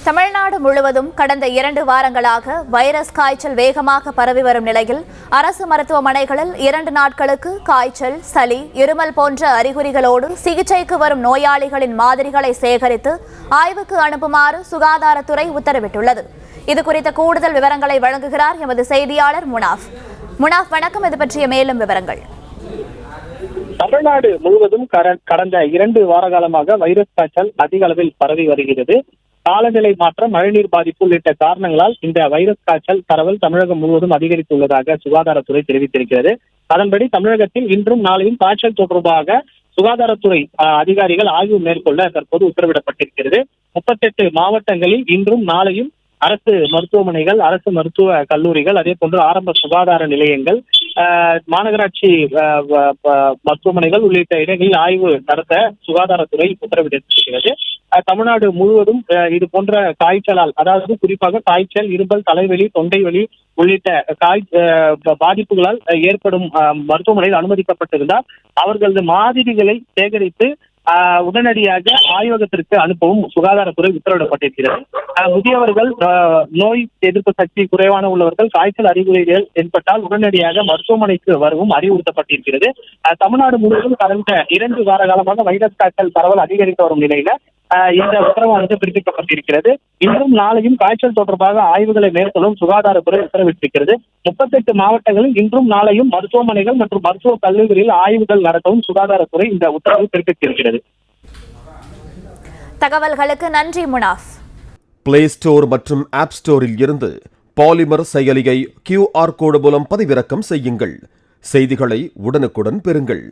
தமிழ்நாடு முழுவதும் கடந்த 2 வாரங்களாக வைரஸ் காய்ச்சல் வேகமாக பரவி வரும் நிலையில் அரசு மருத்துவமனைகளில் 2 நாட்களுக்கு காய்ச்சல், சளி, இருமல் போன்ற அறிகுறிகளோடு சிகிச்சைக்கு வரும் நோயாளிகளின் மாதிரிகளை சேகரித்து ஆய்வுக்கு அனுப்புமாறு சுகாதாரத்துறை உத்தரவிட்டுள்ளது. இதுகுறித்த கூடுதல் விவரங்களை வழங்குகிறார் எமது செய்தியாளர் முனாஃப். வணக்கம். இது பற்றிய மேலும் விவரங்கள். தமிழ்நாடு முழுவதும் கடந்த 2 வார காலமாக வைரஸ் காய்ச்சல் அதிக அளவில் பரவி வருகிறது. காலநிலை மாற்றம், மழைநீர் பாதிப்பு உள்ளிட்ட காரணங்களால் இந்த வைரஸ் காய்ச்சல் பரவல் தமிழகம் முழுவதும் அதிகரித்துள்ளதாக சுகாதாரத்துறை தெரிவித்திருக்கிறது. அதன்படி தமிழகத்தில் இன்றும் நாளையும் காய்ச்சல் தொடர்பாக சுகாதாரத்துறை அதிகாரிகள் ஆய்வு மேற்கொள்ள தற்போது உத்தரவிடப்பட்டிருக்கிறது. 38 மாவட்டங்களில் இன்றும் நாளையும் அரசு மருத்துவமனைகள், அரசு மருத்துவ கல்லூரிகள், அதே போன்று ஆரம்ப சுகாதார நிலையங்கள், மாநகராட்சி மருத்துவமனைகள் உள்ளிட்ட இடங்களில் ஆய்வு நடத்த சுகாதாரத்துறை உத்தரவிட்டிருக்கிறது. தமிழ்நாடு முழுவதும் இது போன்ற காய்ச்சலால், அதாவது குறிப்பாக காய்ச்சல், இருமல், தலைவலி, தொண்டை வலி உள்ளிட்ட பாதிப்புகளால் ஏற்படும் மருத்துவமனையில் அனுமதிக்கப்பட்டிருந்தால் அவர்களது மாதிரிகளை சேகரித்து உடனடியாக ஆய்வகத்திற்கு அனுப்பவும் சுகாதாரத்துறை உத்தரவிடப்பட்டிருக்கிறது. முதியவர்கள், நோய் எதிர்ப்பு சக்தி குறைவான உள்ளவர்கள், காய்ச்சல் அறிகுறிகள் ஏற்பட்டால் உடனடியாக மருத்துவமனைக்கு வரவும் அறிவுறுத்தப்பட்டிருக்கிறது. தமிழ்நாடு முழுவதும் கடந்த 2 வார காலமாக வைரஸ் காய்ச்சல் பரவல் அதிகரித்து வரும் நிலையில இந்த உத்தரவானது பிறப்பிக்கப்பட்டிருக்கிறது. இன்றும் நாளையும் காய்ச்சல் தொடர்பாக ஆய்வுகளை மேற்கொள்ளும் சுகாதாரத்துறை உத்தரவிட்டிருக்கிறது. 38 மாவட்டங்களில் இன்றும் நாளையும் மருத்துவமனைகள் மற்றும் மருத்துவ கல்லூரிகளில் ஆய்வுகள் நடத்தவும் சுகாதாரத்துறை இந்த உத்தரவு பிறப்பித்திருக்கிறது. தகவல்களுக்கு நன்றி முனாஃப். பிளே ஸ்டோர் மற்றும் ஆப் ஸ்டோரில் இருந்து பாலிமர் செயலியை QR கோடு மூலம் பதிவிறக்கம் செய்யுங்கள். செய்திகளை உடனுக்குடன் பெறுங்கள்.